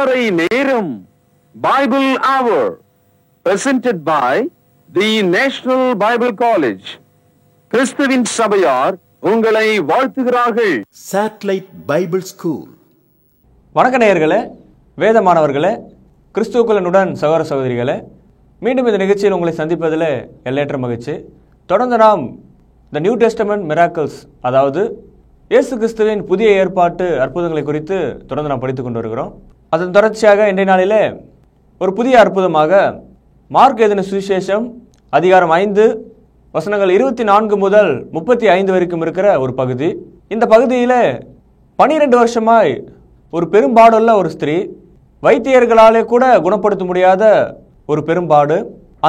காலை நேரம் பைபிள் அவர் presented by the National Bible College. கிறிஸ்துவின் சபையார் உங்களை வாழ்த்துகிறார்கள். Satellite Bible School. வணக்க நேயர்களே, வேத மாணவர்களே, கிறிஸ்துவுக்குள்ளுடன் சகோதர சகோதரிகளே, மீண்டும் இந்த நிகழ்ச்சியில் உங்களை சந்திப்பதில் எல்லையற்ற மகிழ்ச்சி. தொடர்ந்து நாம் த நியூ டெஸ்டமெண்ட் மிராக்கிள்ஸ், அதாவது இயேசு கிறிஸ்துவின் புதிய ஏற்பாட்டு அற்புதங்களை குறித்து தொடர்ந்து நாம் படித்துக் கொண்டு வருகிறோம். அதன் தொடர்ச்சியாக இன்றைய நாளிலே ஒரு புதிய அற்புதமாக மார்க் எழுதின சுவிசேஷம் அதிகாரம் 5 வசனங்கள் 24 முதல் 35 வரைக்கும் இருக்கிற ஒரு பகுதி. இந்த பகுதியில் 12 வருஷமாய் ஒரு பெரும்பாடுள்ள ஒரு ஸ்திரீ, வைத்தியர்களாலே கூட குணப்படுத்த முடியாத ஒரு பெரும்பாடு.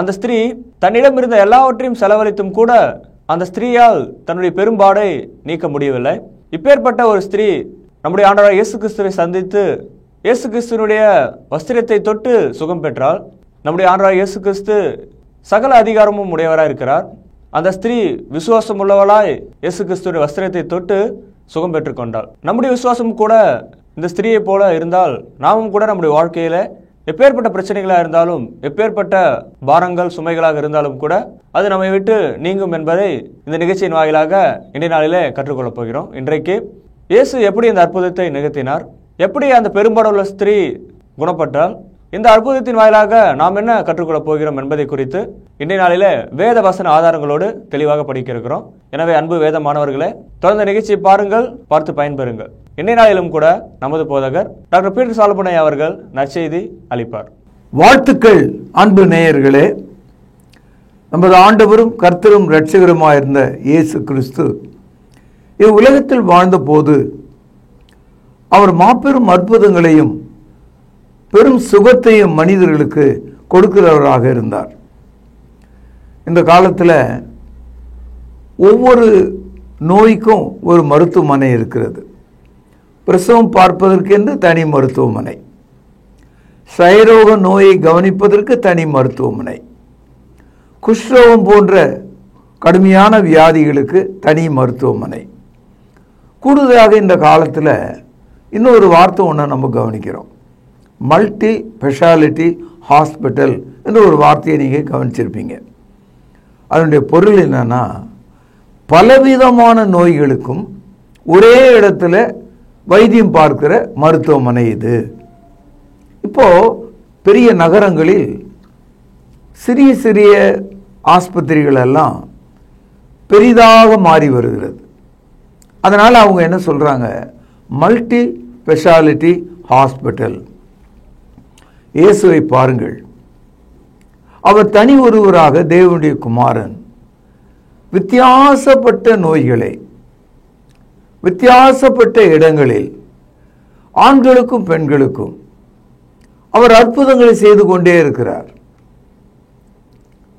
அந்த ஸ்திரீ தன்னிடம் இருந்த எல்லாவற்றையும் செலவழித்தும் கூட அந்த ஸ்திரீயால் தன்னுடைய பெரும்பாடை நீக்க முடியவில்லை. இப்பேற்பட்ட ஒரு ஸ்திரீ நம்முடைய ஆண்டவர் இயேசு கிறிஸ்துவை சந்தித்து இயேசு கிறிஸ்துவனுடைய வஸ்திரத்தை தொட்டு சுகம் பெற்றால். நம்முடைய ஆண்டவர் இயேசு கிறிஸ்து சகல அதிகாரமும் உடையவராய் இருக்கிறார். அந்த ஸ்திரீ விசுவாசம் உள்ளவளாய் இயேசு கிறிஸ்துடைய வஸ்திரத்தை தொட்டு சுகம் பெற்றுக்கொண்டாள். நம்முடைய விசுவாசம் கூட இந்த ஸ்திரீயை போல இருந்தால் நாமும் கூட நம்முடைய வாழ்க்கையில எப்பேற்பட்ட பிரச்சனைகளாக இருந்தாலும், எப்பேற்பட்ட பாரங்கள் சுமைகளாக இருந்தாலும் கூட அது நம்மை விட்டு நீங்கும் என்பதை இந்த நிகழ்ச்சியின் வாயிலாக இன்றைய நாளிலே கற்றுக்கொள்ளப் போகிறோம். இன்றைக்கு இயேசு எப்படி இந்த அற்புதத்தை நிகழ்த்தினார், எப்படி அந்த பெரும்பாடுள்ள ஸ்திரீ குணப்பட்டால், இந்த அற்புதத்தின் வாயிலாக நாம் என்ன கற்றுக்கொள்ளப் போகிறோம் என்பதை குறித்து இன்றைய நாளிலே வேத வசன ஆதாரங்களோடு தெளிவாக படிக்க இருக்கிறோம். எனவே அன்பு வேத மாணவர்களே, தொடர்ந்த நிகழ்ச்சியை பாருங்கள், பார்த்து பயன்பெறுங்கள். இன்றைய நாளிலும் கூட நமது போதகர் டாக்டர் பீட்டர் சாலமோன் அவர்கள் நற்செய்தி அளிப்பார். வாழ்த்துக்கள் அன்பு நேயர்களே. நமது ஆண்டவரும் கர்த்தரும் இரட்சகருமாயிருந்த இயேசு கிறிஸ்து இவ்வுலகத்தில் வாழ்ந்த போது அவர் மாபெரும் அற்புதங்களையும் பெரும் சுகத்தையும் மனிதர்களுக்கு கொடுக்கிறவராக இருந்தார். இந்த காலத்தில் ஒவ்வொரு நோய்க்கும் ஒரு மருத்துவமனை இருக்கிறது. பிரசவம் பார்ப்பதற்கென்று தனி மருத்துவமனை, சயரோக நோயை கவனிப்பதற்கு தனி மருத்துவமனை, குஷ்ரோகம் போன்ற கடுமையான வியாதிகளுக்கு தனி மருத்துவமனை. கூடுதலாக இந்த காலத்தில் இன்னொரு வார்த்தை ஒன்று நம்ம கவனிக்கிறோம், மல்டி ஸ்பெஷாலிட்டி ஹாஸ்பிட்டல் என்ற ஒரு வார்த்தையை நீங்கள் கவனிச்சிருப்பீங்க. அதனுடைய பொருள் என்னன்னா, பலவிதமான நோய்களுக்கும் ஒரே இடத்துல வைத்தியம் பார்க்கிற மருத்துவமனை இது. இப்போ பெரிய நகரங்களில் சிறிய சிறிய ஆஸ்பத்திரிகள் எல்லாம் பெரிதாக மாறி வருகிறது. அதனால் அவங்க என்ன சொல்கிறாங்க, மல்டி ஸ்பெஷாலிட்டி ஹாஸ்பிட்டல். இயேசுவை பாருங்கள், அவர் தனி ஒருவராக தேவனுடைய குமாரன் வித்தியாசப்பட்ட நோய்களை வித்தியாசப்பட்ட இடங்களில் ஆண்களுக்கும் பெண்களுக்கும் அவர் அற்புதங்களை செய்து கொண்டே இருக்கிறார்.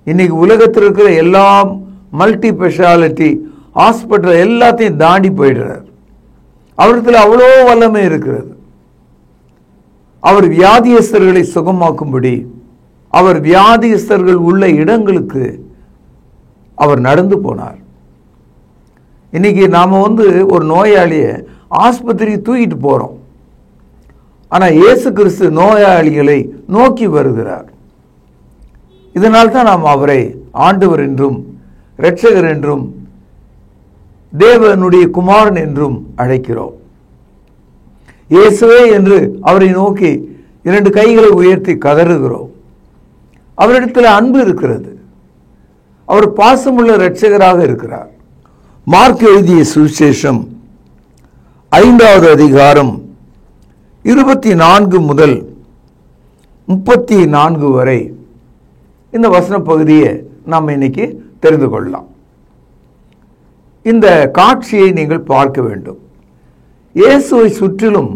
இன்னைக்கு உலகத்தில் இருக்கிற எல்லா மல்டி ஸ்பெஷாலிட்டி ஹாஸ்பிட்டல் எல்லாத்தையும் தாண்டி போயிடுறார். அவரிடத்தில் அவ்வளோ வல்லமை இருக்கிறது. அவர் வியாதியஸ்தர்களை சுகமாக்கும்படி அவர் வியாதியஸ்தர்கள் உள்ள இடங்களுக்கு அவர் நடந்து போனார். இன்னைக்கு நாம் ஒரு நோயாளியை ஆஸ்பத்திரிக்கு தூக்கிட்டு போகிறோம், ஆனால் இயேசு கிறிஸ்து நோயாளிகளை நோக்கி வருகிறார். இதனால்தான் நாம் அவரை ஆண்டவர் என்றும் இரட்சகர் என்றும் தேவனுடைய குமாரன் என்றும் அழைக்கிறோம். இயேசுவே என்று அவரை நோக்கி 2 கைகளை உயர்த்தி கதறுகிறோம். அவரிடத்தில் அன்பு இருக்கிறது. அவர் பாசமுள்ள இரட்சகராக இருக்கிறார். மார்க் எழுதிய சுவிசேஷம் 5வது அதிகாரம் 24 முதல் 34 வரை இந்த வசன பகுதியை நாம் இன்னைக்கு தெரிந்து கொள்ளலாம். இந்த காட்சியை நீங்கள் பார்க்க வேண்டும். இயேசுவை சுற்றிலும்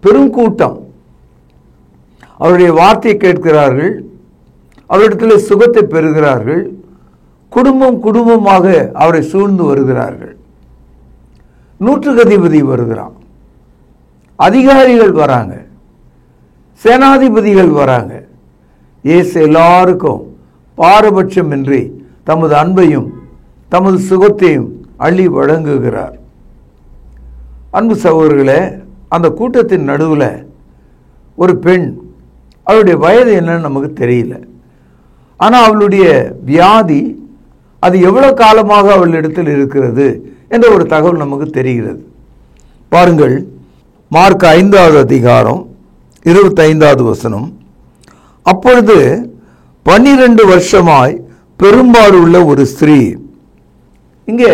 பெரும் கூட்டம் அவருடைய வார்த்தையை கேட்கிறார்கள், அவரிடத்தில் சுகத்தை பெறுகிறார்கள். குடும்பம் குடும்பமாக அவரை சூழ்ந்து வருகிறார்கள். நூற்றுக்கதிபதி வருகிறான், அதிகாரிகள் வராங்க, சேனாதிபதிகள் வராங்க. இயேசு எல்லாருக்கும் பாரபட்சமின்றி தமது அன்பையும் தமது சுகத்தையும் அள்ளி வழங்குகிறார். அன்பு சகோதரர்களே, அந்த கூட்டத்தின் நடுவில் ஒரு பெண், அவளுடைய வயது என்னன்னு நமக்கு தெரியல. ஆனால் அவளுடைய வியாதி அது எவ்வளவு காலமாக அவளிடத்தில் இருக்கிறது என்ற ஒரு தகவல் நமக்கு தெரிகிறது. பாருங்கள், மார்க் 5வது அதிகாரம் 25வது வசனம். அப்பொழுது 12 வருஷமாய் பெரும்பாடு உள்ள ஒரு ஸ்திரீ. இங்கே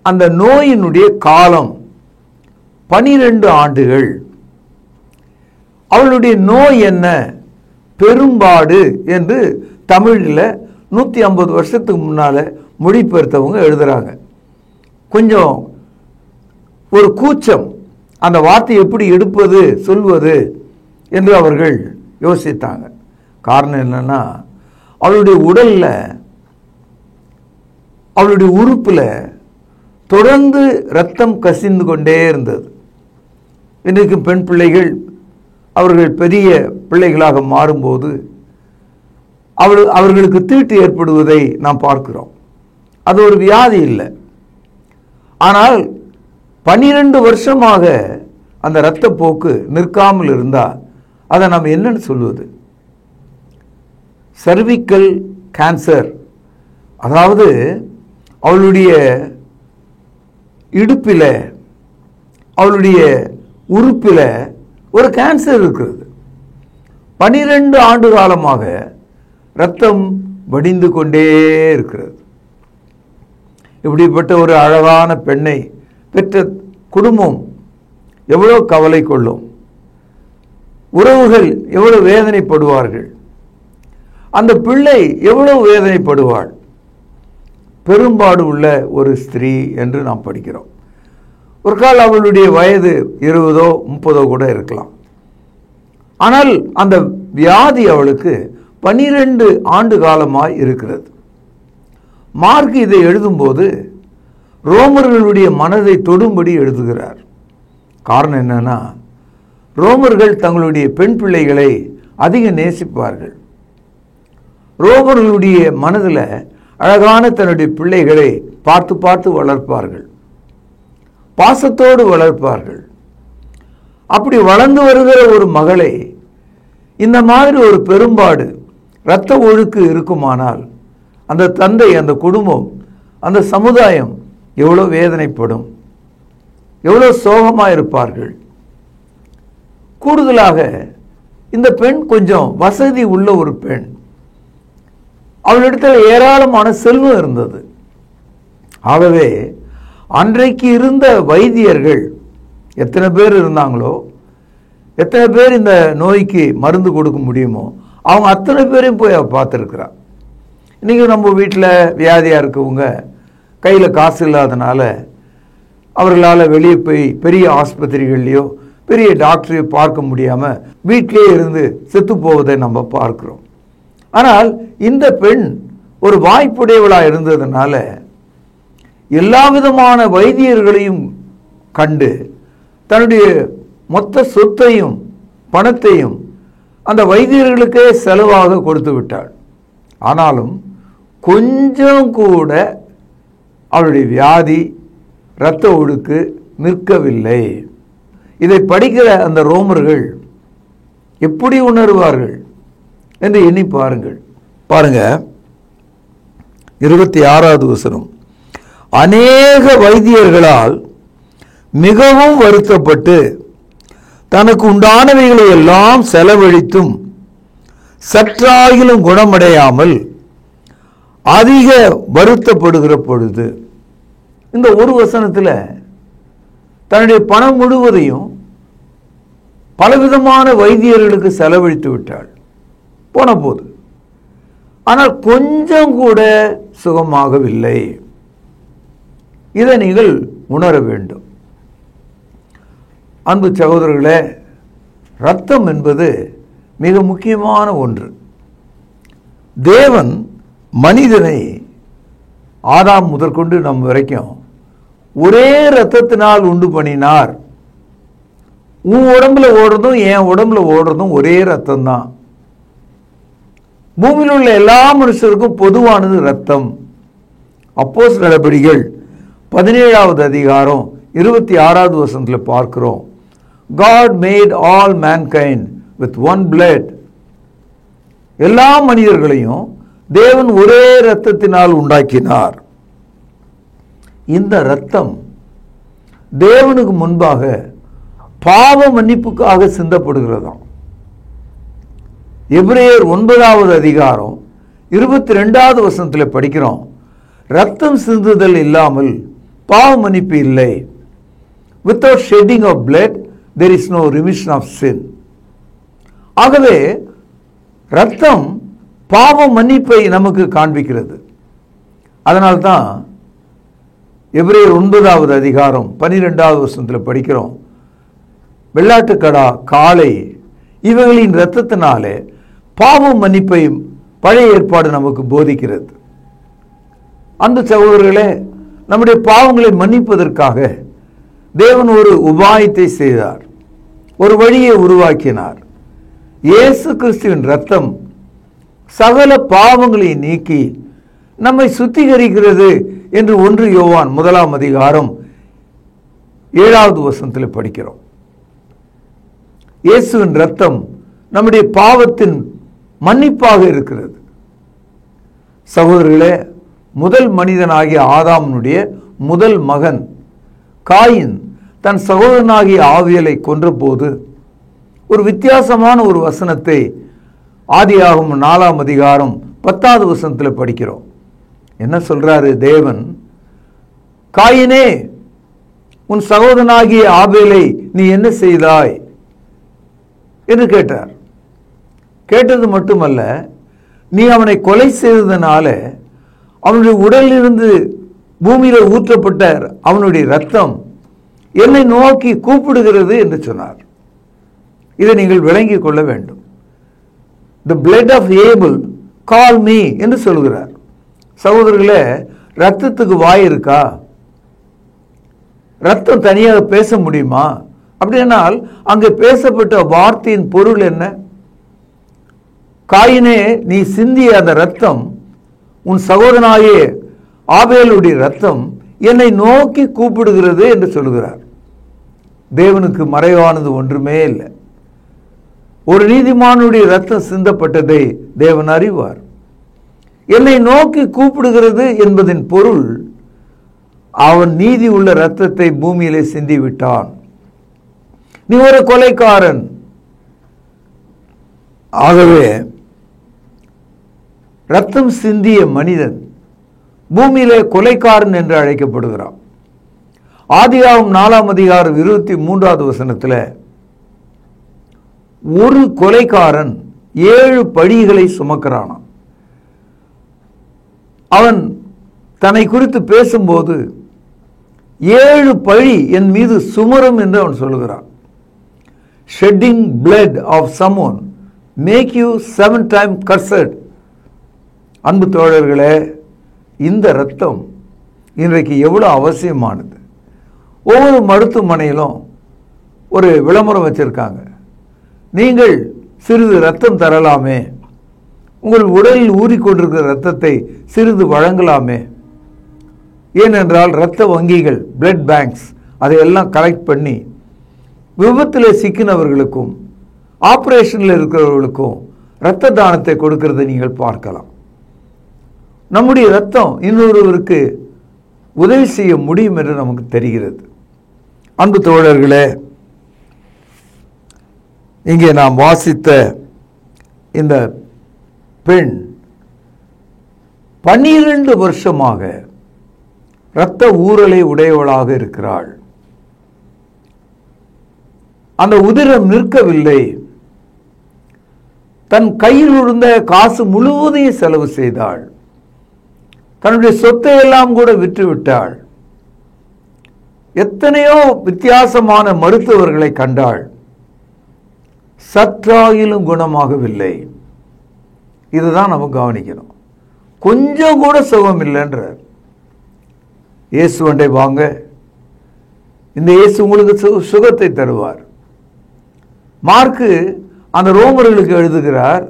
அந்த நோயினுடைய காலம் 12 ஆண்டுகள். அவளுடைய நோய் என்ன? பெரும்பாடு என்று தமிழில் 150 வருஷத்துக்கு முன்னால மொழிபெயர்த்தவங்க எழுதுறாங்க. கொஞ்சம் ஒரு கூச்சம், அந்த வார்த்தை எப்படி எடுப்பது சொல்வது என்று அவர்கள் யோசித்தாங்க. காரணம் என்னன்னா, அவளுடைய உடல்ல, அவளுடைய உறுப்புல தொடர்ந்து ரத்தம் கசிந்து கொண்டே இருந்தது. இன்றைக்கு பெண் பிள்ளைகள் அவர்கள் பெரிய பிள்ளைகளாக மாறும்போது அவர்களுக்கு தீட்டு ஏற்படுவதை நாம் பார்க்கிறோம். அது ஒரு வியாதி இல்லை. ஆனால் 12 வருஷமாக அந்த இரத்தப்போக்கு நிற்காமல் இருந்தால் அதை நாம் என்னன்னு சொல்வது? Cervical cancer. அதாவது அவளுடைய இடுப்பில், அவளுடைய உறுப்பில் ஒரு கேன்சர் இருக்கிறது. 12 ஆண்டு காலமாக இரத்தம் வடிந்து கொண்டே இருக்கிறது. இப்படிப்பட்ட ஒரு அழகான பெண்ணை பெற்ற குடும்பம் எவ்வளவு கவலை கொள்ளும், உறவுகள் எவ்வளவு வேதனைப்படுவார்கள், அந்த பிள்ளை எவ்வளவு வேதனைப்படுவாள். பெரும்பாடு உள்ள ஒரு ஸ்திரீ என்று நாம் படிக்கிறோம். ஒரு கால் அவளுடைய வயது 20ஓ 30ஓ கூட இருக்கலாம். ஆனால் அந்த வியாதி அவளுக்கு 12 ஆண்டு காலமாய் இருக்கிறது. மார்க் இதை எழுதும்போது ரோமர்களுடைய மனதை தொடும்படி எழுதுகிறார். காரணம் என்னன்னா, ரோமர்கள் தங்களுடைய பெண் பிள்ளைகளை அதிக நேசிப்பார்கள். ரோமர்களுடைய மனதில் அழகான தன்னுடைய பிள்ளைகளை பார்த்து பார்த்து வளர்ப்பார்கள், பாசத்தோடு வளர்ப்பார்கள். அப்படி வளர்ந்து வருகிற ஒரு மகளை இந்த மாதிரி ஒரு பெரும்பாடு, இரத்த ஒழுக்கு இருக்குமானால் அந்த தந்தை, அந்த குடும்பம், அந்த சமுதாயம் எவ்வளோ வேதனைப்படும், எவ்வளோ சோகமாக இருப்பார்கள். கூடுதலாக இந்த பெண் கொஞ்சம் வசதி உள்ள ஒரு பெண். அவளிடத்தில் ஏராளமான செல்வம் இருந்தது. ஆகவே அன்றைக்கு இருந்த வைத்தியர்கள் எத்தனை பேர் இருந்தாங்களோ, எத்தனை பேர் இந்த நோய்க்கு மருந்து கொடுக்க முடியுமோ, அவங்க அத்தனை பேரையும் போய் அவ பார்த்துருக்குறான். இன்றைக்கி நம்ம வீட்டில் வியாதியாக இருக்கவங்க கையில் காசு இல்லாதனால அவர்களால் வெளியே போய் பெரிய ஆஸ்பத்திரிகள்லையோ பெரிய டாக்டரையோ பார்க்க முடியாமல் வீட்டிலே இருந்து செத்து போவதை நம்ம பார்க்குறோம். ஆனால் இந்த பெண் ஒரு வாய்ப்புடையவளாக இருந்ததுனால எல்லா விதமான வைத்தியர்களையும் கண்டு தன்னுடைய மொத்த சொத்தையும் பணத்தையும் அந்த வைத்தியர்களுக்கே செலவாக கொடுத்து விட்டாள். ஆனாலும் கொஞ்சம் கூட அவளுடைய வியாதி, இரத்த ஒழுக்கு நிற்கவில்லை. இதை படிக்கிற அந்த ரோமர்கள் எப்படி உணர்வார்கள் என்று எண்ணி பாருங்கள். பாருங்க, 26வது வசனம். அநேக வைத்தியர்களால் மிகவும் வருத்தப்பட்டு தனக்கு உண்டானவைகளை எல்லாம் செலவழித்தும் சற்றாகிலும் குணமடையாமல் அதிக வருத்தப்படுகிற பொழுது, இந்த ஒரு வசனத்தில் தன்னுடைய பணம் முழுவதையும் பலவிதமான வைத்தியர்களுக்கு செலவழித்து விட்டாள் போன போது. ஆனால் கொஞ்சம் கூட சுகமாகவில்லை. இதை நீங்கள் உணர வேண்டும். அன்பு சகோதரர்களே, இரத்தம் என்பது மிக முக்கியமான ஒன்று. தேவன் மனிதனை ஆதாம் முதற்கொண்டு நம் வரைக்கும் ஒரே இரத்தத்தினால் உண்டு பண்ணினார். உன் உடம்புல ஓடுறதும் என் உடம்புல ஓடுறதும் ஒரே ரத்தம் தான். பூமியில் உள்ள எல்லா மனுஷருக்கும் பொதுவானது ரத்தம். அப்போஸ்தலர் நடபடிகள் 17வது அதிகாரம் 26வது வசனத்தில் பார்க்கிறோம். God made all mankind with one blood. எல்லா மனிதர்களையும் தேவன் ஒரே இரத்தத்தினால் உண்டாக்கினார். இந்த இரத்தம் தேவனுக்கு முன்பாக பாவ மன்னிப்புக்காக சிந்தப்படுகிறதாம். எபிரேயர் 9வது அதிகாரம் 22வது வசனத்தில் படிக்கிறோம், ரத்தம் சிந்துதல் இல்லாமல் பாவ மன்னிப்பு இல்லை. Without shedding of blood there is no remission of sin. ஆகவே ரத்தம் பாவ மன்னிப்பை நமக்கு காண்பிக்கிறது. அதனால்தான் எபிரேயர் 9வது அதிகாரம் 12வது வசனத்தில் படிக்கிறோம், வெள்ளாட்டுக்கடா, காளை இவைகளின் இரத்தத்தினாலே பாவ மன்னிப்பை பழைய ஏற்பாடு நமக்கு போதிக்கிறது. அந்த சகோதரர்களே, நம்முடைய பாவங்களை மன்னிப்பதற்காக தேவன் ஒரு உபாயத்தை செய்தார், ஒரு வழியை உருவாக்கினார். இயேசு கிறிஸ்துவின் இரத்தம் சகல பாவங்களை நீக்கி நம்மை சுத்திகரிக்கிறது என்று 1 யோவான் 1ஆம் அதிகாரம் 7வது வசனத்தில் படிக்கிறோம். இயேசுவின் இரத்தம் நம்முடைய பாவத்தின் மன்னிப்பாக இருக்கிறது. சகோதரர்களே, முதல் மனிதனாகிய ஆதாமுடைய முதல் மகன் காயின் தன் சகோதரனாகிய ஆவியலை கொன்றபோது ஒரு வித்தியாசமான ஒரு வசனத்தை ஆதியாகமம் 4ஆம் அதிகாரம் 10வது வசனத்தில் படிக்கிறோம். என்ன சொல்றாரு தேவன்? காயினே, உன் சகோதரனாகிய ஆபேலை நீ என்ன செய்தாய் என்று கேட்டார். கேட்டது மட்டுமல்ல, நீ அவனை கொலை செய்ததனால அவனுடைய உடலிலிருந்து பூமியில ஊற்றப்பட்ட அவனுடைய இரத்தம் என்னை நோக்கி கூப்பிடுகிறது என்று சொன்னார். இதை நீங்கள் விளங்கிக் கொள்ள வேண்டும். The blood of Abel call me என்று சொல்கிறார். சகோதரர்களே, ரத்தத்துக்கு வாய் இருக்கா? ரத்தம் தனியாக பேச முடியுமா? அப்படினால் அங்கே பேசப்பட்ட வார்த்தையின் பொருள் என்ன? காயினே, நீ சிந்திய அந்த ரத்தம், உன் சகோதரனாகிய ஆபேலுடைய ரத்தம் என்னை நோக்கி கூப்பிடுகிறது என்று சொல்கிறார். தேவனுக்கு மறைவானது ஒன்றுமே இல்லை. ஒரு நீதிமானுடைய ரத்தம் சிந்தப்பட்டதை தேவன் அறிவார். என்னை நோக்கி கூப்பிடுகிறது என்பதின் பொருள், அவன் நீதி உள்ள ரத்தத்தை பூமியிலே சிந்தி விட்டான். நீ ஒரு கொலைக்காரன். ஆகவே ரத்தம் சிந்திய மனிதன் பூமியிலே கொலைக்காரன் என்று அழைக்கப்படுகிறான். ஆதியாகமம் 4ஆம் அதிகாரம் 23வது வசனத்தில் ஒரு கொலைக்காரன் 7 பழிகளை சுமக்கிறான். அவன் தன்னை குறித்து பேசும்போது 7 பழி என் மீது சுமரும் என்று அவன் சொல்லுகிறான். shedding blood of someone make you 7 times cursed. அன்பு தோழர்களே, இந்த இரத்தம் இன்றைக்கு எவ்வளவு அவசியமானது. ஒவ்வொரு மருத்துவமனையிலும் ஒரு விளம்பரம் வச்சிருக்காங்க, நீங்கள் சிறிது இரத்தம் தரலாமே, உங்கள் உடலில் ஊறிக்கொண்டிருக்கிற இரத்தத்தை சிறிது வழங்கலாமே. ஏனென்றால் இரத்த வங்கிகள், பிளட் பேங்க்ஸ், அதையெல்லாம் கலெக்ட் பண்ணி விபத்தில் சிக்கினவர்களுக்கும் ஆபரேஷனில் இருக்கிறவர்களுக்கும் இரத்த தானத்தை கொடுக்கிறதை நீங்கள் பார்க்கலாம். நம்முடைய இரத்தம் இன்னொருவருக்கு உதவி செய்ய முடியும் என்று நமக்கு தெரிகிறது. அன்பு தோழர்களே, இங்கே நாம் வாசித்த இந்த பெண் 12 வருஷமாக இரத்த ஊறலை உடையவளாக இருக்கிறாள். அந்த உதிரம் நிற்கவில்லை. தன் கையில் இருந்த காசு முழுவதையும் செலவு செய்தாள். தன்னுடைய சொத்தை எல்லாம் கூட விற்றுவிட்டாள். எத்தனையோ வித்தியாசமான மருத்துவர்களை கண்டாள். சற்றாயிலும் குணமாகவில்லை. இதுதான் நம்ம கவனிக்கணும். கொஞ்சம் கூட சுகம் இல்லைன்றார். இயேசுவண்டை வாங்க, இந்த இயேசு உங்களுக்கு சுகத்தை தருவார். மார்க்கு அந்த ரோமர்களுக்கு எழுதுகிறார்,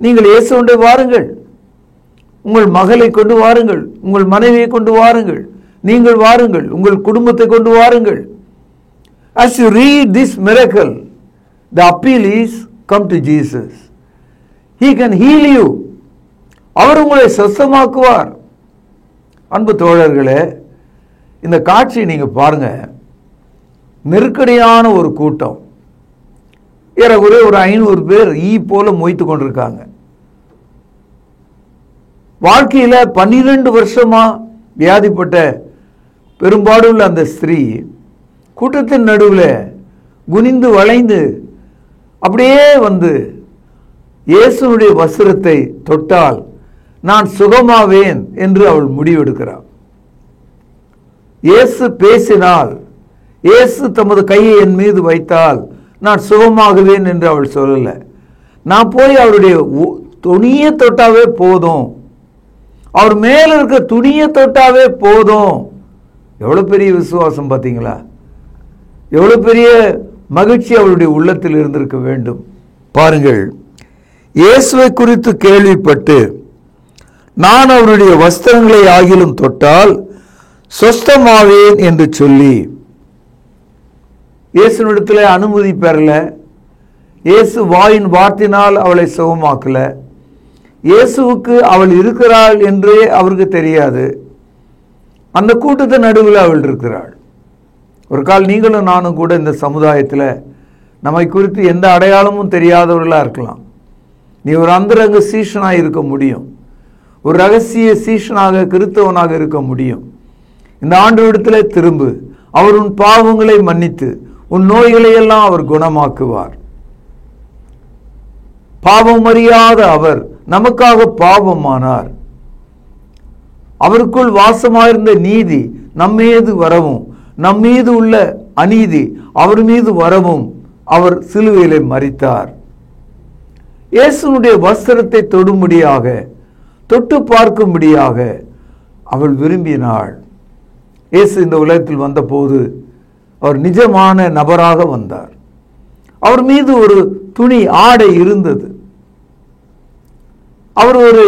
நீங்கள் இயேசுவண்டை வாருங்கள், உங்கள் மகளை கொண்டு வாருங்கள், உங்கள் மனைவியை கொண்டு வாருங்கள், நீங்கள் வாருங்கள், உங்கள் குடும்பத்தை கொண்டு வாருங்கள். As you read this miracle, the appeal is come to Jesus. He can heal you. அவர் உங்களை சுத்தமாக்குவார். அன்பு தோழர்களே, இந்த காட்சியை நீங்க பாருங்க. நெருக்கடியான ஒரு கூட்டம், ஏறக்குறைய ஒரு 500 பேர் ஈ போல மொய்த்து கொண்டிருக்காங்க. வாழ்க்கையில 12 வருஷமா வியாதிப்பட்ட பெரும்பாடுள்ள அந்த ஸ்திரீ கூட்டத்தின் நடுவில் குனிந்து வளைந்து அப்படியே வந்து இயேசுனுடைய வஸ்திரத்தை தொட்டால் நான் சுகமாவேன் என்று அவள் முடிவெடுக்கிறாள். இயேசு பேசினால், இயேசு தமது கையை என் மீது வைத்தால் நான் சுகமாகுவேன் என்று அவள் சொல்லல. நான் போய் அவருடைய துணியை தொட்டாவே போதும், அவர் மேல இருக்க துணியை தொட்டாவே போதும். எவ்வளவு பெரிய விசுவாசம் பார்த்தீங்களா? எவ்வளவு பெரிய மகிழ்ச்சி அவருடைய உள்ளத்தில் இருந்திருக்க வேண்டும் பாருங்கள். இயேசுவை குறித்து கேள்விப்பட்டு நான் அவருடைய வஸ்திரங்களை ஆகிலும் தொட்டால் சொஸ்தமாவேன் என்று சொல்லி இயேசுவிடத்தில் அனுமதி பெறல. இயேசு வாயின் வார்த்தையினால் அவளை சுகமாக்கல. இயேசுவுக்கு அவள் இருக்கிறாள் என்றே அவருக்கு தெரியாது. அந்த கூட்டத்தின் நடுவில் அவள் இருக்கிறாள். ஒரு கால் நீங்களும் நானும் கூட இந்த சமுதாயத்தில் நம்மை குறித்து எந்த அடையாளமும் தெரியாதவர்களாக இருக்கலாம். நீ ஒரு அந்தரங்க சீஷனாக இருக்க முடியும், ஒரு ரகசிய சீஷனாக கிறிஸ்தவனாக இருக்க முடியும். இந்த ஆண்டவரிடத்தில் திரும்பு, அவர் உன் பாவங்களை மன்னித்து உன் நோய்களை எல்லாம் அவர் குணமாக்குவார். பாவம் அறியாத அவர் நமக்காக பாவமானார். அவருக்குள் வாசமாயிருந்த நீதி நம்மீது வரவும், நம்மீது உள்ள அநீதி அவர் மீது வரவும் அவர் சிலுவையிலே மரித்தார். இயேசுனுடைய வஸ்திரத்தை தொடும்படியாக, தொட்டு பார்க்கும்படியாக அவள் விரும்பினாள். இயேசு இந்த உலகத்தில் வந்தபோது அவர் நிஜமான நபராக வந்தார். அவர் மீது ஒரு துணி ஆடை இருந்தது. அவர் ஒரு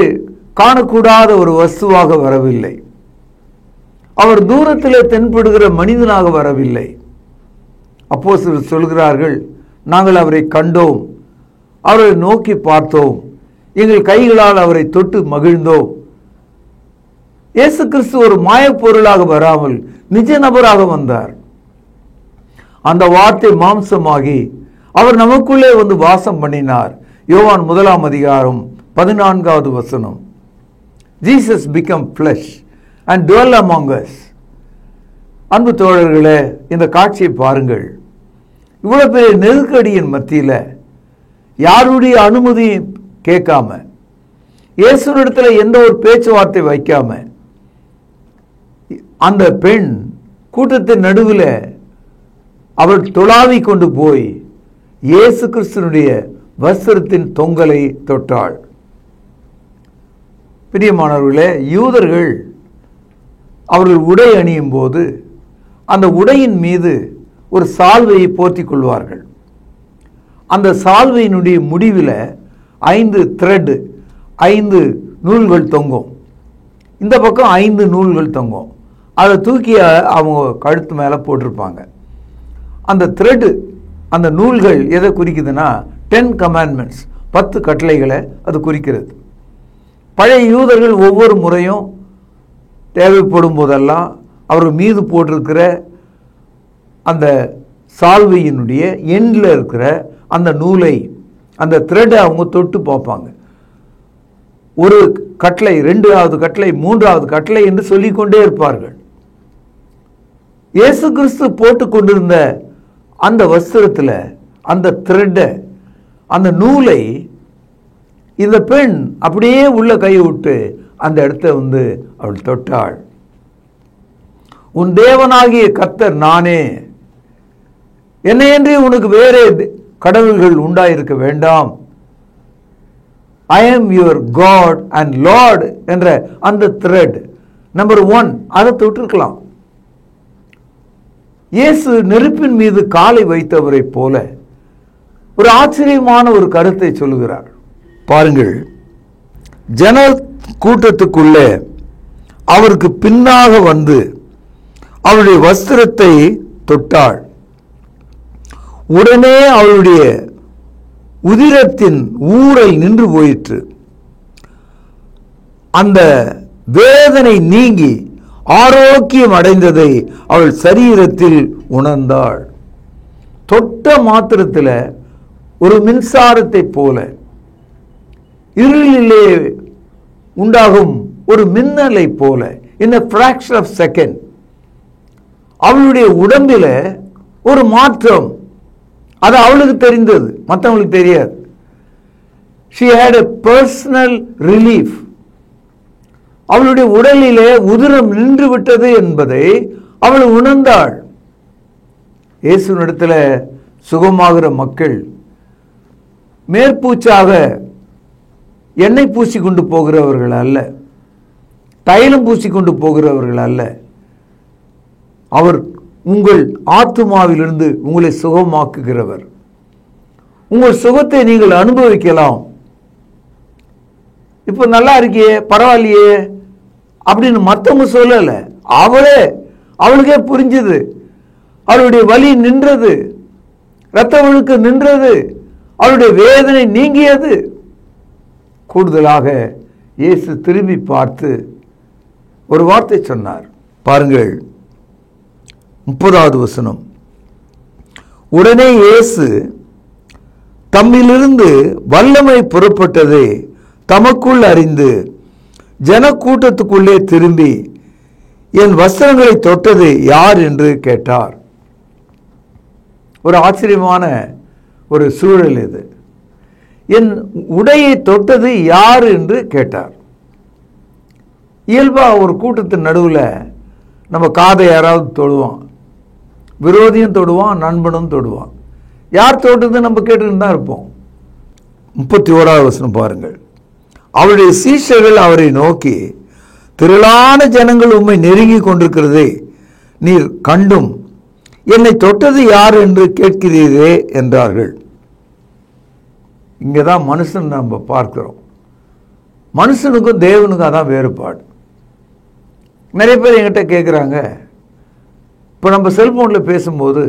காணக்கூடாத ஒரு வஸ்துவாக வரவில்லை. அவர் தூரத்திலே தென்படுகிற மனிதனாக வரவில்லை. அப்போஸ்தலர் சொல்கிறார்கள், நாங்கள் அவரை கண்டோம், அவரை நோக்கி பார்த்தோம், எங்கள் கைகளால் அவரை தொட்டு மகிழ்ந்தோம். இயேசு கிறிஸ்து ஒரு மாயப்பொருளாக வராமல் நிஜ நபராக வந்தார். அந்த வார்த்தை மாம்சமாகி அவர் நமக்குள்ளே வந்து வாசம் பண்ணினார். யோவான் 1 அதிகாரம் 14வது வசனம். Jesus became flesh and dwell among us. அன்பு தோழர்களே, இந்த காட்சியை பாருங்கள். இவ்வளவு பெரிய நெருக்கடியின் மத்தியில் யாருடைய அனுமதி கேட்காம, இயேசுவிடத்தில் எந்த ஒரு பேச்சுவார்த்தை வைக்காம, அந்த பெண் கூட்டத்தின் நடுவில் அவள் துளாவி கொண்டு போய் இயேசு கிறிஸ்துனுடைய வஸ்திரத்தின் தொங்கலை தொட்டாள். பிரியமானவர்களே, யூதர்கள் அவர்கள் உடை அணியும் போது அந்த உடையின் மீது ஒரு சால்வையை போர்த்திக் கொள்வார்கள். அந்த சால்வையினுடைய முடிவில் 5 த்ரெட், 5 நூல்கள் தொங்கும். இந்த பக்கம் 5 நூல்கள் தொங்கும். அதை தூக்கி அவங்க கழுத்து மேலே போட்டிருப்பாங்க. அந்த த்ரெட், அந்த நூல்கள் எதை குறிக்குதுன்னா 10 commandments, 10 கட்டளைகளை அது குறிக்கிறது. பழைய யூதர்கள் ஒவ்வொரு முறையும் தேவைப்படும் போதெல்லாம் அவர்கள் மீது போட்டிருக்கிற அந்த சால்வையினுடைய எண்டில் இருக்கிற அந்த நூலை, அந்த த்ரெட்டை அவங்க தொட்டு பார்ப்பாங்க. ஒரு கட்டளை, 2வது கட்டளை, 3வது கட்டளை என்று சொல்லிக்கொண்டே இருப்பார்கள். இயேசு கிறிஸ்து போட்டு கொண்டிருந்த அந்த வஸ்திரத்தில் அந்த த்ரெட்டை, அந்த நூலை இந்த பெண் அப்படியே உள்ள கையை விட்டு அந்த இடத்த வந்து அவள் தொட்டாள். உன் தேவனாகிய கர்த்தர் நானே, என்னையன்றி உனக்கு வேறே கடவுள்கள் உண்டாயிருக்க வேண்டாம், I am your God and Lord என்ற அந்த த்ரெட் நம்பர் 1 அதை தொட்டிருக்கலாம். இயேசு நெருப்பின் மீது காலை வைத்தவரை போல ஒரு ஆச்சரியமான ஒரு கருத்தை சொல்லுகிறார். பாருங்கள், ஜன கூட்டத்துக்குள்ளே அவருக்கு பின்னாக வந்து அவருடைய வஸ்திரத்தை தொட்டாள். உடனே அவளுடைய உதிரத்தின் ஊறல் நின்று போயிற்று. அந்த வேதனை நீங்கி ஆரோக்கியம் அடைந்ததை அவள் சரீரத்தில் உணர்ந்தாள். தொட்ட மாத்திரத்தில் ஒரு மின்சாரத்தை போல இருளிலே உண்டாகும் ஒரு மின்னலை போல in a fraction of second அவளுடைய உடம்பில ஒரு மாற்றம். அது அவளுக்கு தெரிந்தது, மற்றவங்களுக்கு தெரியாது. she had a personal relief. அவளுடைய உடலிலே உதிரம் நின்று விட்டது என்பதை அவள் உணர்ந்தாள். இயேசுவினிடத்துல சுகமாகிற மக்கள் மேற்பூச்சாக எண்ணெய் பூசி கொண்டு போகிறவர்கள் அல்ல, தைலம் பூசி கொண்டு போகிறவர்கள் அல்ல. அவர் உங்கள் ஆத்துமாவிலிருந்து உங்களை சுகமாக்குகிறவர். உங்கள் சுகத்தை நீங்கள் அனுபவிக்கலாம். இப்ப நல்லா இருக்கியே, பரவாயில்லையே அப்படின்னு மற்றவங்க சொல்லல, அவளுக்கே புரிஞ்சது. அவளுடைய வலி நின்றது, இரத்த ஒழுக்கு நின்றது, அவளுடைய வேதனை நீங்கியது. கூடுதலாக இயேசு திரும்பி பார்த்து ஒரு வார்த்தை சொன்னார். பாருங்கள் 30வது வசனம். உடனே இயேசு தம்மிலிருந்து வல்லமை புறப்பட்டதை தமக்குள் அறிந்து ஜனக்கூட்டத்துக்குள்ளே திரும்பி என் வஸ்திரங்களை தொட்டது யார் என்று கேட்டார். ஒரு ஆச்சரியமான ஒரு சூழல் இது. என் உடையை தொட்டது யார் என்று கேட்டார். இயல்பா ஒரு கூட்டத்தின் நடுவில் நம்ம காதை யாராவது தொடுவான், விரோதியும் தொடுவான், நண்பனும் தொடுவான். யார் தொட்டது நம்ம கேட்டுன்னு தான் இருப்போம். 31வது வசனம் பாருங்கள். அவருடைய சீஷர்கள் அவரை நோக்கி, திரளான ஜனங்கள் உம்மை நெருங்கி கொண்டிருக்கிறதே நீர் கண்டும் என்னை தொட்டது யார் என்று கேட்கிறீரே என்றார்கள். இங்கதான் மனுஷன் நம்ம பார்க்கிறோம். மனுஷனுக்கும் தேவனுக்கும் அதான் வேறுபாடு. நிறைய பேர் என்கிட்ட கேட்குறாங்க, இப்போ நம்ம செல்போனில் பேசும்போது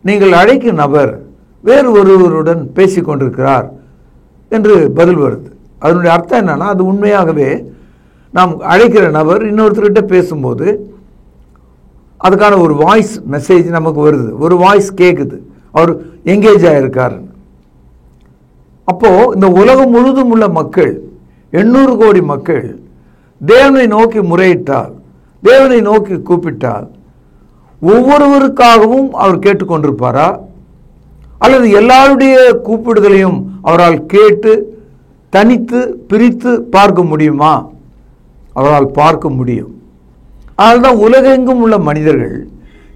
நீங்கள் அழைக்கும் நபர் வேறு ஒருவருடன் பேசி கொண்டிருக்கிறார் என்று பதில் வருது. அதனுடைய அர்த்தம் என்னன்னா, அது உண்மையாகவே நாம் அழைக்கிற நபர் இன்னொருத்தர்கிட்ட பேசும்போது அதுக்கான ஒரு வாய்ஸ் மெசேஜ் நமக்கு வருது, ஒரு வாய்ஸ் கேட்குது, அவர் எங்கேஜ் ஆகிருக்காருன்னு. அப்போ இந்த உலகம் முழுதும் உள்ள மக்கள் 800 கோடி மக்கள் தேவனை நோக்கி முறையிட்டால், தேவனை நோக்கி கூப்பிட்டால் ஒவ்வொருவருக்காகவும் அவர் கேட்டுக்கொண்டிருப்பாரா, அல்லது எல்லாருடைய கூப்பிடுதலையும் அவரால் கேட்டு தனித்து பிரித்து பார்க்க முடியுமா? அவரால் பார்க்க முடியும். அதனால்தான் உலகெங்கும் உள்ள மனிதர்கள்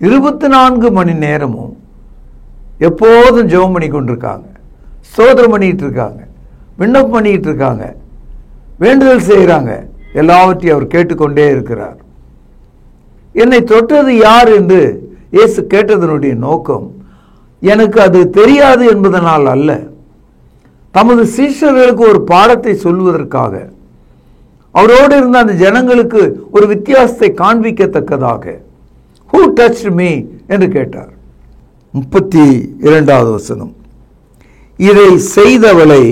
24 மணி நேரமும் எப்போதும் ஜெபம் பண்ணி கொண்டிருக்காங்க, ஸ்தோத்திரம் பண்ணிட்டு இருக்காங்க, விண்ணப்பம் பண்ணிட்டு இருக்காங்க, வேண்டுதல் செய்கிறாங்க. எல்லாவற்றையும் அவர் கேட்டுக்கொண்டே இருக்கிறார். என்னை தொட்டது யார் என்று இயேசு கேட்டதனுடைய நோக்கம் எனக்கு அது தெரியாது என்பதனால் அல்ல, தமது சீஷர்களுக்கு ஒரு பாடத்தை சொல்வதற்காக, அவரோடு இருந்த அந்த ஜனங்களுக்கு ஒரு வித்தியாசத்தை காண்பிக்கத்தக்கதாக. Who touched me என்று கேட்டார். 32வது வசனம். இதை செய்தவளை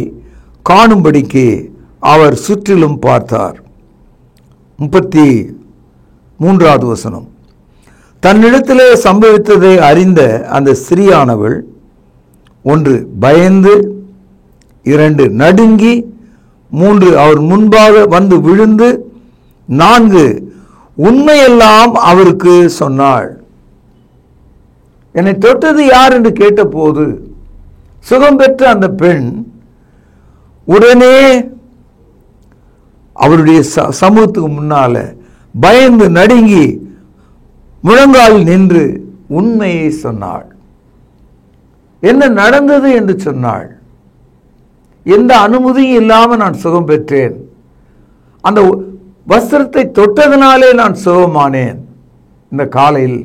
காணும்படிக்கு அவர் சுற்றிலும் பார்த்தார். 33வது வசனம். தன்னிடத்திலே சம்பவித்ததை அறிந்த அந்த ஸ்திரீயானவள் 1 பயந்து, 2 நடுங்கி, 3 அவர் முன்பாக வந்து விழுந்து, 4 உண்மையெல்லாம் அவருக்கு சொன்னாள். என்னை தொட்டது யார் என்று கேட்டபோது சுகம் பெற்ற அந்த பெண் உடனே அவருடைய சமூகத்துக்கு முன்னால பயந்து நடுங்கி முழங்கால் நின்று உண்மையை சொன்னாள். என்ன நடந்தது என்று சொன்னாள். எந்த அனுமதியும் இல்லாமல் நான் சுகம் பெற்றேன், அந்த வஸ்திரத்தை தொட்டதனாலே நான் சுகமானேன். இந்த காலையில்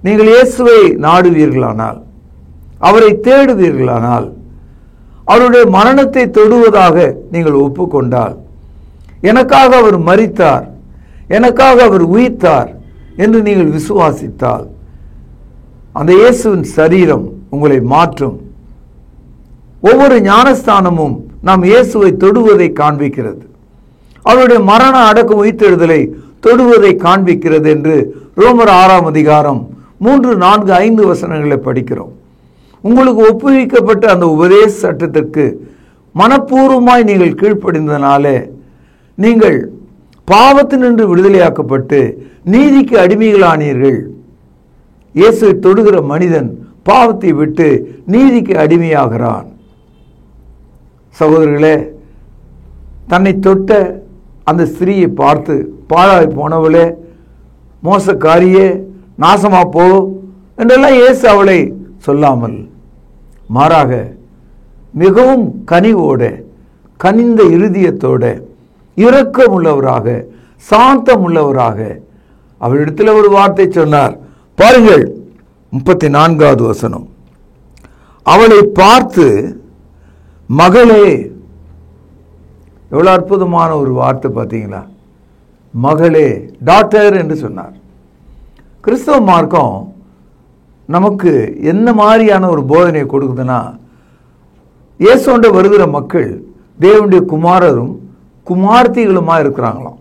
நீங்கள் இயேசுவை நாடுவீர்களானால், அவரை தேடுவீர்களானால், அவருடைய மரணத்தை தொடுவதாக நீங்கள் ஒப்புக்கொண்டால், எனக்காக அவர் மரித்தார், எனக்காக அவர் உயிர்த்தார் என்று நீங்கள் விசுவாசித்தால், அந்த இயேசுவின் சரீரம் உங்களை மாற்றும், ஒவ்வொரு ஞானஸ்தானமும் நாம் இயேசுவை தொடுவதை காண்பிக்கிறது. அவருடைய மரண அடக்கம் உயிர்த்தெழுதலை தொடுவதை காண்பிக்கிறது என்று ரோமர் 6ஆம் அதிகாரம் 3, 4, 5 வசனங்களை படிக்கிறோம். உங்களுக்கு ஒப்புவிக்கப்பட்ட அந்த உபதேச சட்டத்திற்கு மனப்பூர்வமாய் நீங்கள் கீழ்ப்படிந்ததனாலே நீங்கள் பாவத்தினின்று விடுதலையாக்கப்பட்டு நீதிக்கு அடிமைகளானீர்கள். இயேசுவை தொடுகிற மனிதன் பாவத்தை விட்டு நீதிக்கு அடிமையாகிறான். சகோதரர்களே, தன்னை தொட்ட அந்த ஸ்திரீயை பார்த்து, பாழாய் போனவளே, மோசக்காரியே, நாசமா போ என்றெல்லாம் இயேசு அவளை சொல்லாமல் மாறாக மிகவும் கனிவோட, கனிந்த இருதயத்தோட, இரக்கம் உள்ளவராக, சாந்தம் உள்ளவராக அவளிடத்தில் ஒரு வார்த்தை சொன்னார். பாருங்கள், 34வது வசனம். அவளை பார்த்து, மகளே, எவ்வளவு அற்புதமான ஒரு வார்த்தை பார்த்தீங்களா? மகளே, டாக்டர் என்று சொன்னார். கிறிஸ்தவ மார்க்கம் நமக்கு என்ன மாதிரியான ஒரு போதனை கொடுக்குதுன்னா, இயேசுவோட வருகிற மக்கள் தேவனுடைய குமாரரும் குமார்த்திகளுமா இருக்கிறாங்களாம்.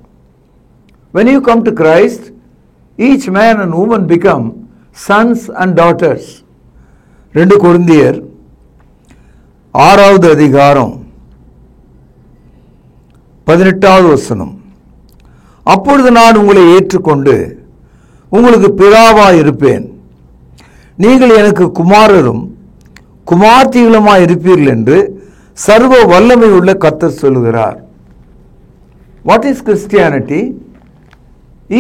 When you come to Christ, each man and woman become sons and daughters. 2 கொரிந்தியர் 6வது அதிகாரம் 18வது வசனம். அப்பொழுது நான் உங்களை ஏற்றுக்கொண்டு உங்களுக்கு பிதாவாய் இருப்பேன், நீங்கள் எனக்கு குமாரரும் குமார்த்திகளுமாய் இருப்பீர்கள் என்று சர்வ வல்லமை உள்ள கர்த்தர் சொல்லுகிறார். What is Christianity?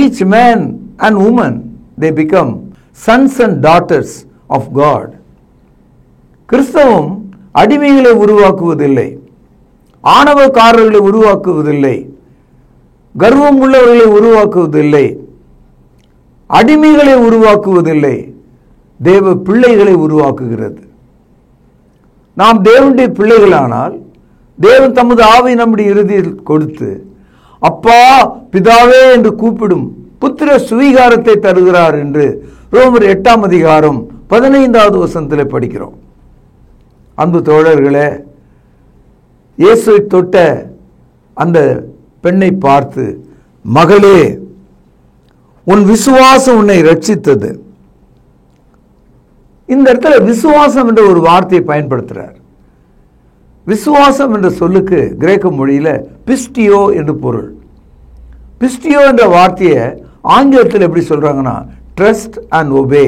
Each man and woman, they become sons and daughters of God. கிறிஸ்தவம் அடிமைகளை உருவாக்குவதில்லை, ஆணவக்காரர்களை உருவாக்குவதில்லை, கர்வம் உள்ளவர்களை உருவாக்குவதில்லை, அடிமைகளை உருவாக்குவதில்லை, தேவ பிள்ளைகளை உருவாக்குகிறது. நாம் தேவனுடைய பிள்ளைகளானால் தேவன் தமது ஆவை நம்முடைய இறுதியில் கொடுத்து அப்பா பிதாவே என்று கூப்பிடும் புத்திர சுவீகாரத்தை தருகிறார் என்று ரோமர் 8ஆம் அதிகாரம் 15வது வசனத்தில் படிக்கிறோம். அன்பு தோழர்களே, இயேசுவை தொட்ட அந்த பெண்ணை பார்த்து, மகளே, உன் விசுவாசம் உன்னை ரட்சித்தது. இந்த இடத்துல விசுவாசம் என்ற ஒரு வார்த்தையை பயன்படுத்துறார். விசுவாசம் என்ற சொல்லுக்கு கிரேக்க மொழியில பிஸ்டியோ என்று பொருள். பிஸ்டியோ என்ற வார்த்தையை ஆங்கிலத்தில் எப்படி சொல்றாங்கன்னா ட்ரஸ்ட் அண்ட் ஒபே,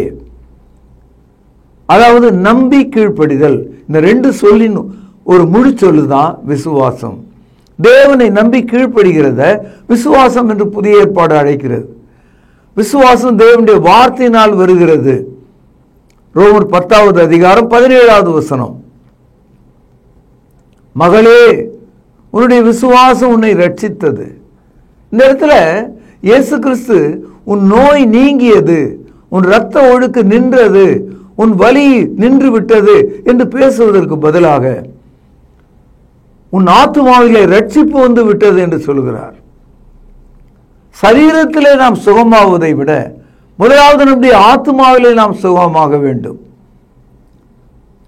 அதாவது நம்பி கீழ்ப்படிதல். இந்த 2 சொல்லின் ஒரு முழு சொல்லுதான் விசுவாசம். தேவனை நம்பி கீழ்ப்படுகிறத விசுவாசம் என்று புதிய ஏற்பாடு அழைக்கிறது. விசுவாசம் தேவனுடைய வார்த்தையினால் வருகிறது. ரோமர் 10வது அதிகாரம் 17வது வசனம். மகளே, உன்னுடைய விசுவாசம் உன்னை ரட்சித்தது. இந்த இடத்துல இயேசு கிறிஸ்து உன் நோய் நீங்கியது, உன் இரத்த ஒழுக்கு நின்றது, உன் வலி நின்று விட்டது என்று பேசுவதற்கு பதிலாக உன் ஆத்துமாவிலே ரட்சிப்பு வந்து விட்டது என்று சொல்கிறார். சரீரத்திலே நாம் சுகமாவதை விட முதலாவது நம்முடைய ஆத்துமாவிலே நாம் சுகமாக வேண்டும்.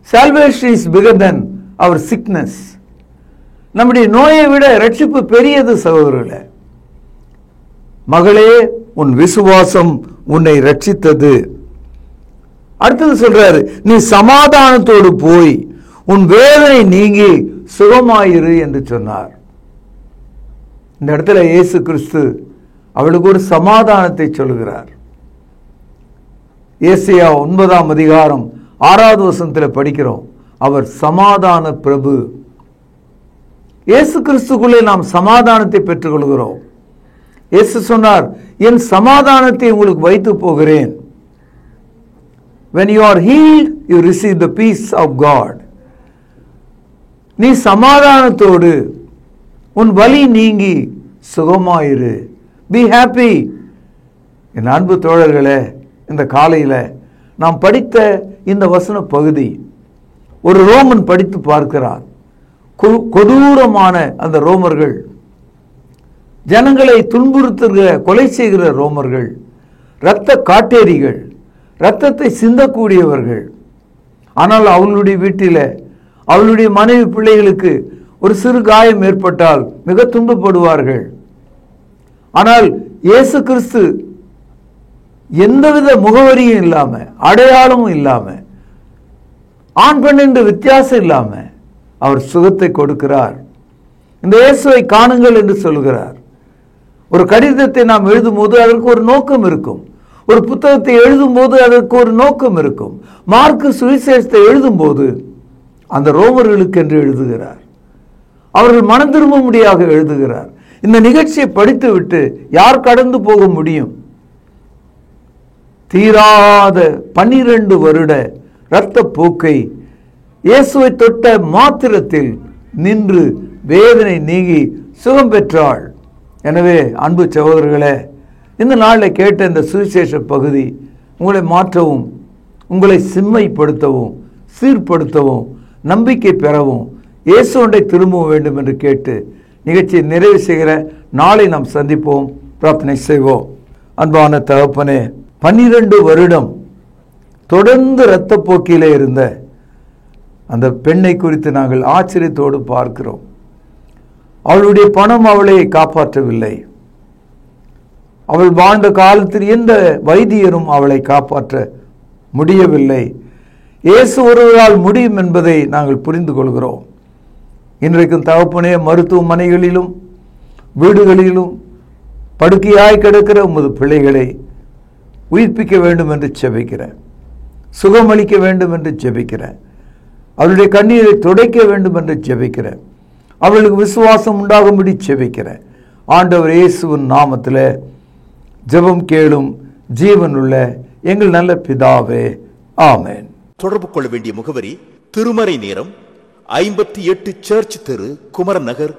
Salvation is bigger than our sickness. நம்முடைய நோயை விட ரட்சிப்பு பெரியது சகோதரர்களே. மகளே, உன் விசுவாசம் உன்னை ரட்சித்தது. அடுத்தது சொல்றாரு, நீ சமாதானத்தோடு போய் உன் வேதனை நீங்கி சுகமாயிரு என்று சொன்னார். இந்த இடத்துல இயேசு கிறிஸ்து அவளுக்கு ஒரு சமாதானத்தை சொல்கிறார். ஏசாயா 9ஆம் அதிகாரம் 6வது வசனத்தில் படிக்கிறோம், அவர் சமாதான பிரபு. இயேசு கிறிஸ்துக்குள்ளே நாம் சமாதானத்தை பெற்றுக் கொள்கிறோம். இயேசு சொன்னார், என் சமாதானத்தை உங்களுக்கு வைத்து போகிறேன். When you are healed, you receive the peace of God. நீ சமாதானத்தோடு உன் வலி நீங்கி சுகமாயிரு. Be happy. என் அன்பு தோழர்களே, இந்த காலையில் நாம் படித்த இந்த வசன பகுதி ஒரு ரோமன் படித்து பார்க்கிறார். கொடூரமான அந்த ரோமர்கள், ஜனங்களை துன்புறுத்துகிற, கொலை செய்கிற ரோமர்கள், இரத்த காட்டேரிகள், இரத்தத்தை சிந்தக்கூடியவர்கள். ஆனால் அவர்களுடைய வீட்டில் அவளுடைய மனைவி பிள்ளைகளுக்கு ஒரு சிறு காயம் ஏற்பட்டால் மிக துன்பப்படுவார்கள். ஆனால் இயேசு கிறிஸ்து எந்தவித முகவரியும் இல்லாம, அடையாளமும் இல்லாம, ஆண் பெண் என்று வித்தியாசம் இல்லாம அவர் சுகத்தை கொடுக்கிறார். இந்த இயேசுவை காணுங்கள் என்று சொல்கிறார். ஒரு கடிதத்தை நாம் எழுதும் போது அதற்கு ஒரு நோக்கம் இருக்கும். ஒரு புத்தகத்தை எழுதும் போது அதற்கு ஒரு நோக்கம் இருக்கும். மார்க்கு சுவிசேஷத்தை எழுதும் போது அந்த ரோமர்களுக்கு என்று எழுதுகிறார். அவர்கள் மனம் திரும்பும்படியாக எழுதுகிறார். இந்த நிகழ்ச்சியை படித்துவிட்டு யார் கடந்து போக முடியும்? தீராத 12 வருட இரத்த போக்கை இயேசுவை தொட்ட மாத்திரத்தில் நின்று வேதனை நீங்கி சுகம் பெற்றாள். எனவே அன்பு சகோதரர்களே, இந்த நாளில் கேட்ட இந்த சுவிசேஷ பகுதி உங்களை மாற்றவும், உங்களை செம்மைப்படுத்தவும், சீர்படுத்தவும், நம்பிக்கை பெறவும், இயேசுவை திரும்பவும் வேண்டும் என்று கேட்டு நிகழ்ச்சியை நிறைவு செய்கிற நாளை நாம் சந்திப்போம். பிரார்த்தனை செய்வோம். அன்பான தகப்பனே, 12 வருடம் தொடர்ந்து இரத்தப்போக்கிலே இருந்த அந்த பெண்ணை குறித்து நாங்கள் ஆச்சரியத்தோடு பார்க்கிறோம். அவளுடைய பணம் அவளை காப்பாற்றவில்லை. அவள் வாழ்ந்த காலத்தில் எந்த வைத்தியரும் அவளை காப்பாற்ற முடியவில்லை. இயேசு ஒருவரால் முடியும் என்பதை நாங்கள் புரிந்து கொள்கிறோம். இன்றைக்கும் தகப்பனே, மருத்துவமனைகளிலும் வீடுகளிலும் படுக்கையாய் கிடக்கிற உமது பிள்ளைகளை உயிர்ப்பிக்க வேண்டும் என்று ஜெபிக்கிறேன். சுகமளிக்க வேண்டும் என்று ஜெபிக்கிறேன். அவருடைய கண்ணீரை துடைக்க வேண்டும் என்று ஜெபிக்கிறேன். அவர்களுக்கு விசுவாசம் உண்டாகும்படி ஜெபிக்கிறேன். ஆண்டவர் இயேசுவின் நாமத்தில் ஜெபம் கேளும் ஜீவனுள்ள எங்கள் நல்ல பிதாவே, ஆமென். தொடர்பு கொள்ள வேண்டிய முகவரி: திருமறை நேரம், 58 சர்ச் தெரு, குமரன் நகர்,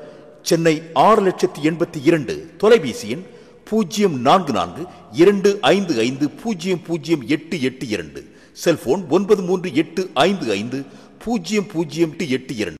சென்னை 6,82,000. தொலைபேசி எண் 044255008882. செல்போன் 9385500882.